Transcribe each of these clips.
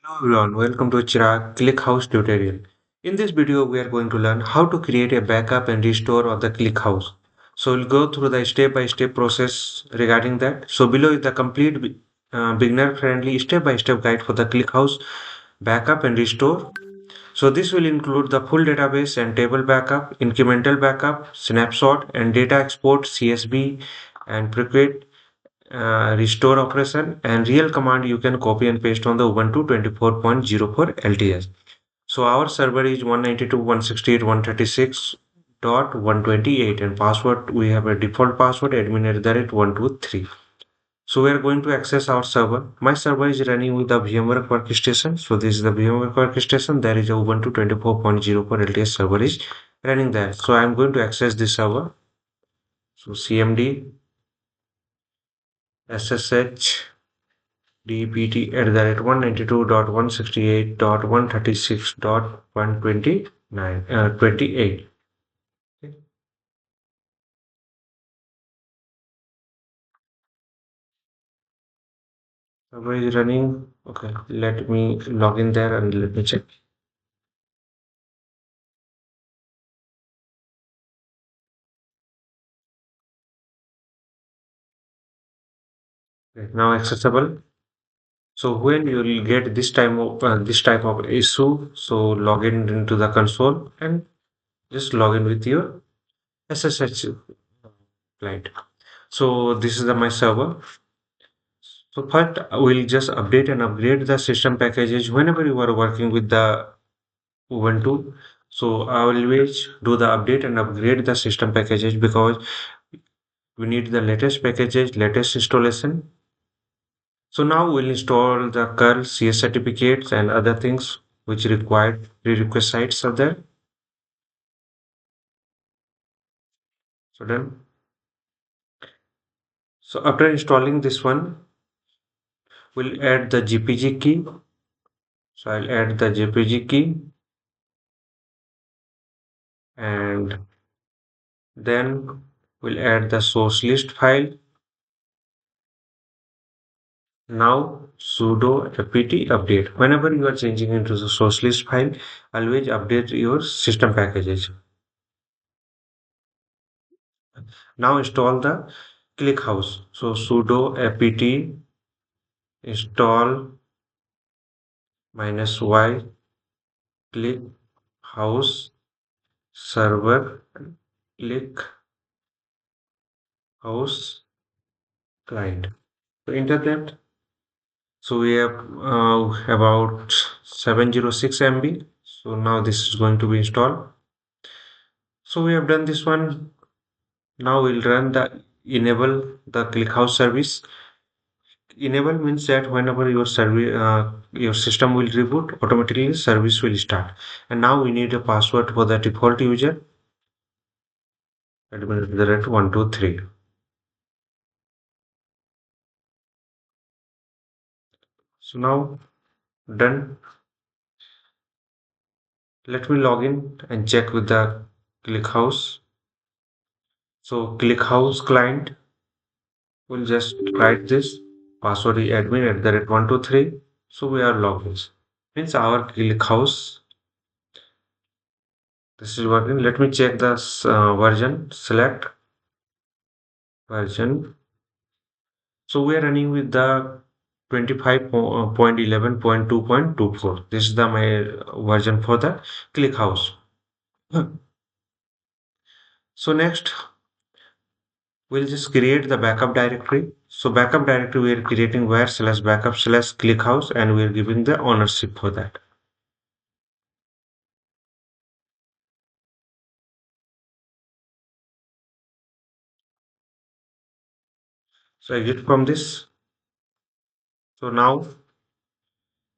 Hello everyone, welcome to Chirag ClickHouse tutorial. In this video, we are going to learn how to create a backup and restore of the ClickHouse. So we'll go through the step-by-step process regarding that. So below is the complete beginner-friendly step-by-step guide for the ClickHouse backup and restore. So this will include the full database and table backup, incremental backup, snapshot and data export, CSV and Parquet restore operation and real command you can copy and paste on the Ubuntu 24.04 LTS. So our server is 192.168.136.128 and password we have a default password admin@123. So we are going to access our server. My server is running with the VMware workstation. So this is the VMware workstation. There is a Ubuntu 24.04 LTS server is running there. So I am going to access this server. So cmd ssh dpt@192.168.136.129 28. Okay. Server is running. Okay, let me log in there and let me check. Okay, now accessible. So when you will get this type of issue, so log in into the console and just log in with your SSH client. So this is my server. So first, we'll just update and upgrade the system packages whenever you are working with the Ubuntu. So I always do the update and upgrade the system packages because we need the latest packages, latest installation. So now we'll install the curl CS certificates and other things which required prerequisites are there. So done. So after installing this one, we'll add the GPG key. So I'll add the GPG key and then we'll add the source list file. Now sudo apt update. Whenever you are changing into the source list file, always update your system packages. Now install the ClickHouse. So sudo apt install -y ClickHouse server ClickHouse client. So enter that. So we have about 706 MB. So now this is going to be installed. So we have done this one. Now we'll run the enable the ClickHouse service. Enable means that whenever your service, your system will reboot, automatically service will start. And now we need a password for the default user. Admin@ 123. So now done. Let me log in and check with the ClickHouse. So ClickHouse client will just write this password is admin@123. So we are logged in. Means our ClickHouse. This is working. Let me check the version. Select version. So we are running with the 25.11.2.24. This is the my version for the ClickHouse. So next we'll just create the backup directory. So backup directory we are creating where/backup/ClickHouse and we are giving the ownership for that. So exit from this. So now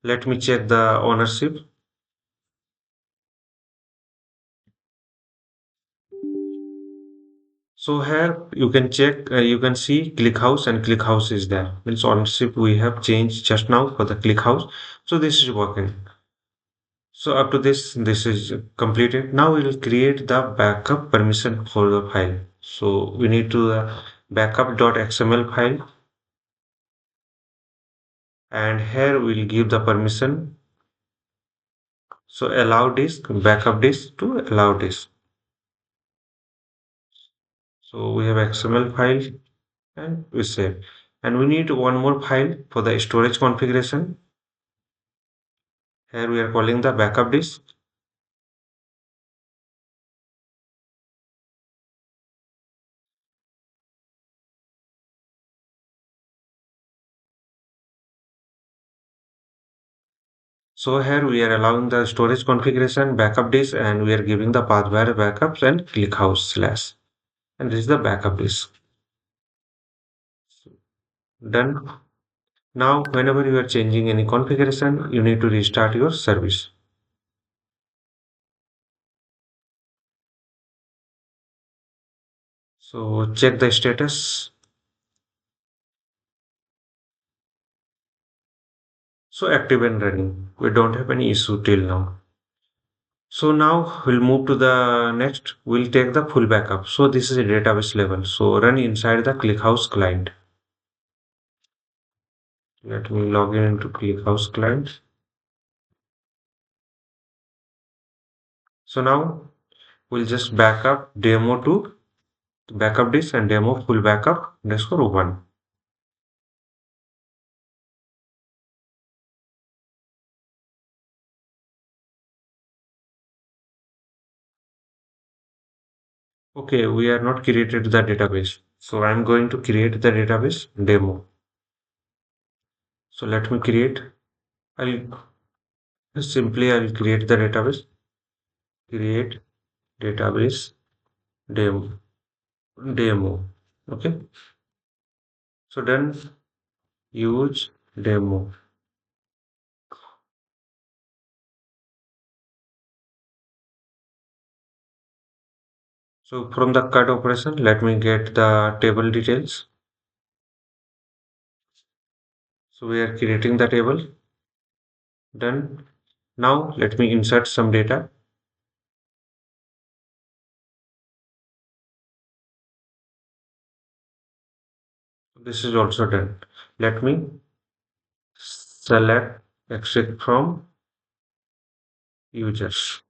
let me check the ownership. So here you can check, you can see ClickHouse and ClickHouse is there. Means ownership we have changed just now for the ClickHouse. So this is working. So up to this is completed. Now we will create the backup permission for the file. So we need to backup.xml file. And here we'll give the permission. So allow disk, backup disk to allow disk. So we have XML file and we save. And we need one more file for the storage configuration. Here we are calling the backup disk. So here we are allowing the storage configuration, backup disk, and we are giving the path where backups and ClickHouse slash. And this is the backup disk. Done. Now, whenever you are changing any configuration, you need to restart your service. So check the status. So active and running. We don't have any issue till now. So now we'll move to the next. We'll take the full backup. So this is a database level. So run inside the ClickHouse client. Let me log in into ClickHouse client. So now we'll just backup demo to backup disk and demo full backup underscore one. Okay, we are not created the database. So I'm going to create the database demo. So let me create. I'll create the database. Create database demo. Demo. Okay. So then use demo. So from the cut operation, let me get the table details. So we are creating the table. Done. Now let me insert some data. This is also done. Let me select extract from users.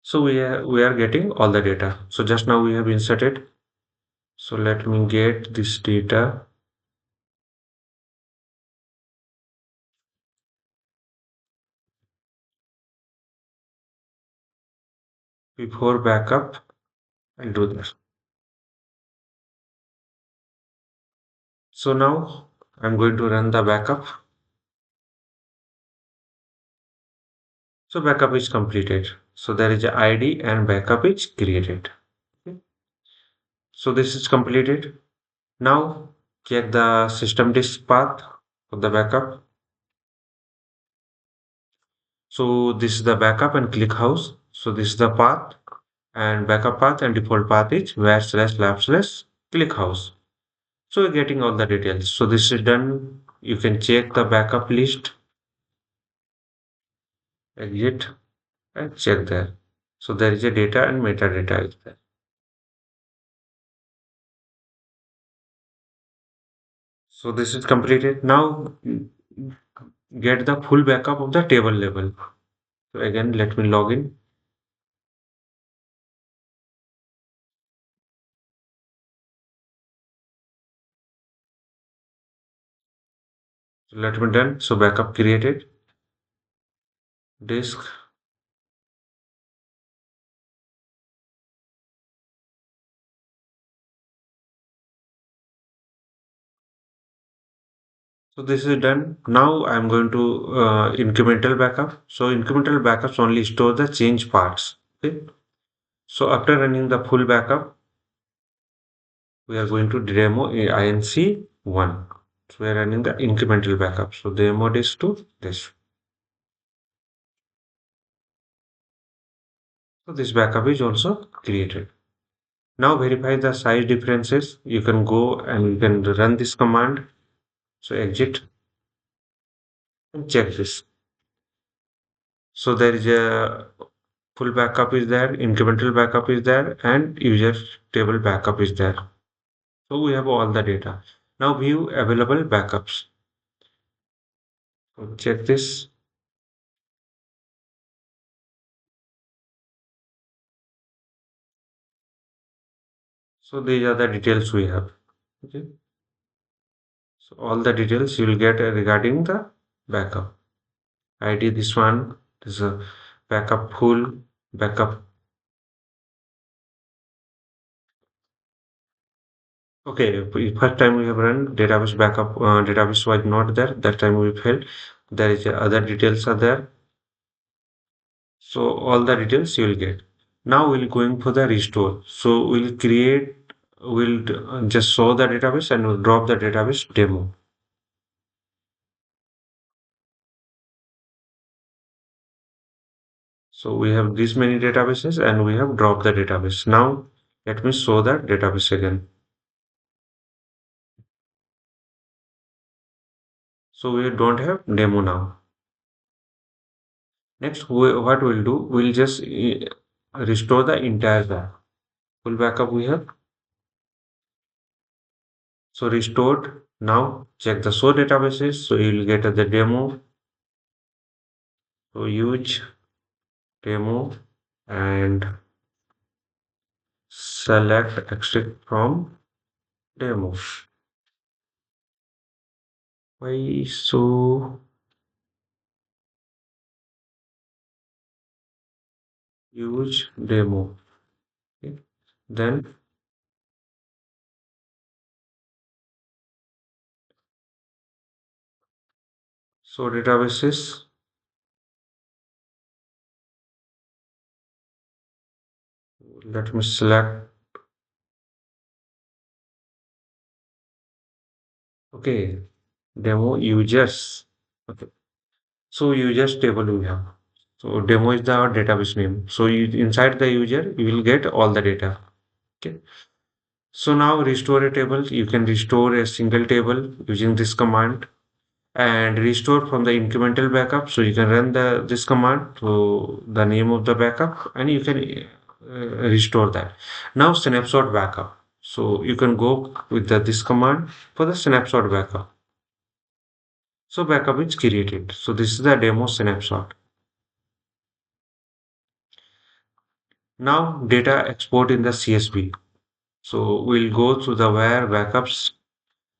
So we are getting all the data. So just now we have inserted. So let me get this data before backup. I'll do this. So now I'm going to run the backup. So backup is completed. So there is a ID and backup is created. Okay. So this is completed. Now check the system disk path of the backup. So this is the backup and ClickHouse. So this is the path and backup path and default path is where slash lab slash ClickHouse. So you're getting all the details. So this is done. You can check the backup list, exit and check there. So there is a data and metadata is there. So this is completed. Now get the full backup of the table level. So again, let me log in. So let me done. So backup created. Disk. So this is done. Now I'm going to incremental backup. So incremental backups only store the change parts. Okay. So after running the full backup, we are going to demo inc1. So we are running the incremental backup. So demo disk to this. So this backup is also created. Now verify the size differences. You can go and you can run this command. So exit and check this. So there is a full backup is there, incremental backup is there, and user table backup is there. So we have all the data. Now view available backups. So check this. So these are the details we have. Okay. So all the details you will get regarding the backup. ID this one. This is a backup full, backup. Okay, first time we have run database backup, database was not there. That time we failed. There is other details are there. So all the details you will get. Now we'll going for the restore. So we'll create, we'll just show the database and we'll drop the database demo. So we have this many databases and we have dropped the database. Now let me show the database again. So we don't have demo now. Next, what we'll do, we'll just restore the entire full backup we have. So restored. Now check the show databases. So you'll get the demo. So use demo and select extract from demo. Why so use demo? Okay. Then so databases. Let me select. Okay, demo users. Okay. So users table we have. So demo is the database name. So you, inside the user, you will get all the data. Okay. So now restore a table. You can restore a single table using this command and restore from the incremental backup. So you can run this command to the name of the backup and you can restore that. Now snapshot backup. So you can go with this command for the snapshot backup. So backup is created. So this is the demo snapshot. Now data export in the CSV. So we'll go to the where backups,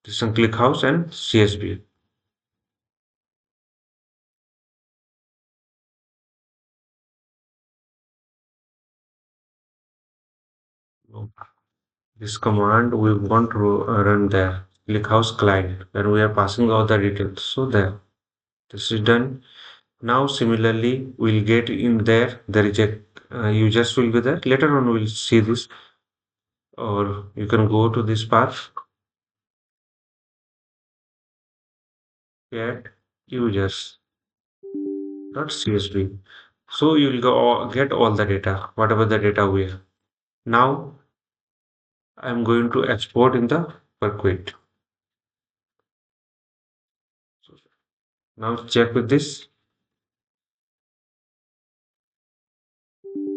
this one ClickHouse and CSV. This command we want to run there. ClickHouse client. Then we are passing all the details. So there, this is done. Now similarly, we'll get in there. There is a users will be there. Later on, we'll see this, or you can go to this path. Get users dot CSV. So you will go get all the data, whatever the data we have. Now I'm going to export in the Parquet. So now check with this.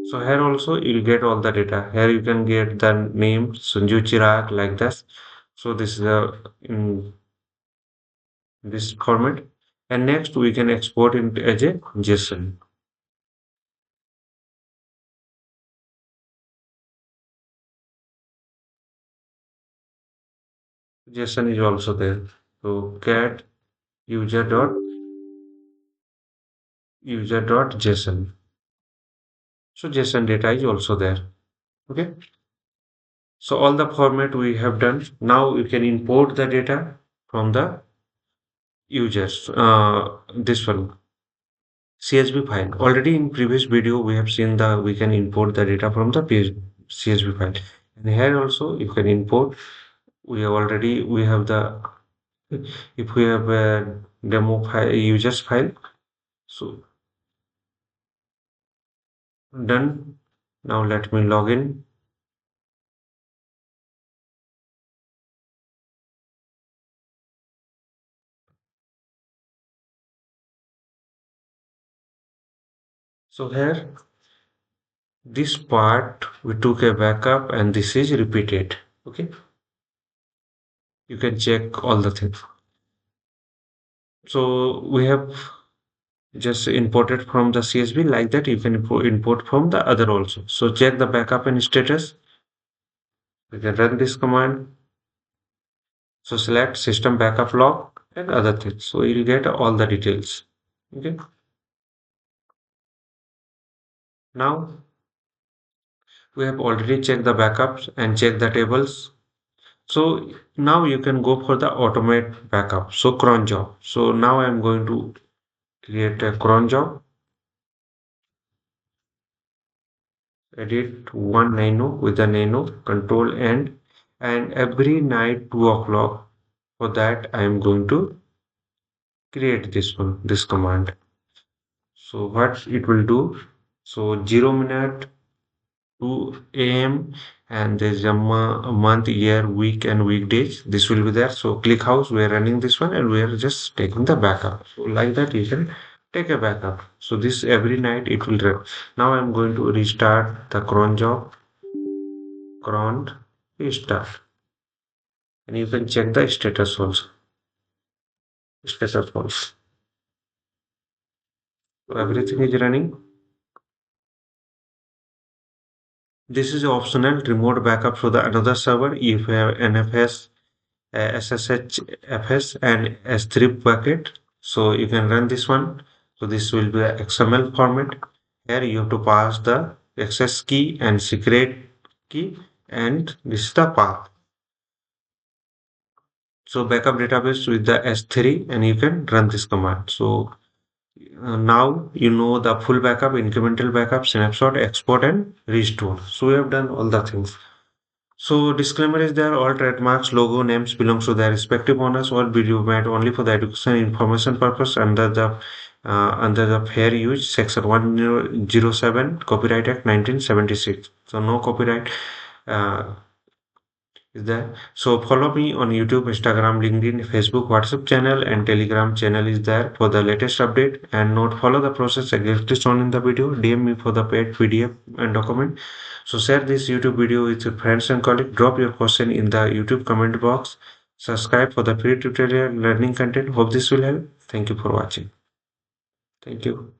So here also you'll get all the data. Here you can get the name Sanju Chirag like this. So this is in this format. And next we can export it as a JSON. JSON is also there. So cat user dot JSON. So JSON data is also there. Okay. So all the format we have done. Now you can import the data from the users. This one CSV file. Already in previous video we have seen the we can import the data from the CSV file. And here also you can import. We have already we have the if we have a demo file users file. So done. Now let me log in. So here this part we took a backup and this is repeated. Okay, you can check all the things. So we have just imported from the CSV. Like that you can import from the other also. So check the backup and status. We can run this command. So select system backup log and other things. So you'll get all the details. Okay. Now we have already checked the backups and checked the tables. So now you can go for the automate backup. So cron job. So now I'm going to create a cron job, edit one nano with a nano, control end, and every night 2 o'clock. For that, I am going to create this command. So what it will do? So 0 minute 2 a.m. and there's a month, year, week, and weekdays. This will be there. So ClickHouse, we're running this one and we're just taking the backup. So like that, you can take a backup. So this every night it will run. Now I'm going to restart the cron job. Cron restart, and you can check the status also. Status also. So everything is running. This is optional remote backup for the another server if you have NFS SSHFS and S3 bucket. So you can run this one. So this will be a XML format. Here you have to pass the access key and secret key, and this is the path. So backup database with the S3, and you can run this command. So now you know the full backup, incremental backup, snapshot, export, and restore. So we have done all the things. So disclaimer is there, all trademarks, logo, names belongs to their respective owners. All video made only for the education information purpose under the fair use section 107 Copyright Act 1976. So no copyright uh, is there. So follow me on YouTube, Instagram, LinkedIn, Facebook, WhatsApp channel, and Telegram channel is there for the latest update. And note, follow the process exactly shown in the video. DM me for the paid PDF and document. So share this YouTube video with your friends and colleagues. Drop your question in the YouTube comment box. Subscribe for the free tutorial learning content. Hope this will help. Thank you for watching. Thank you.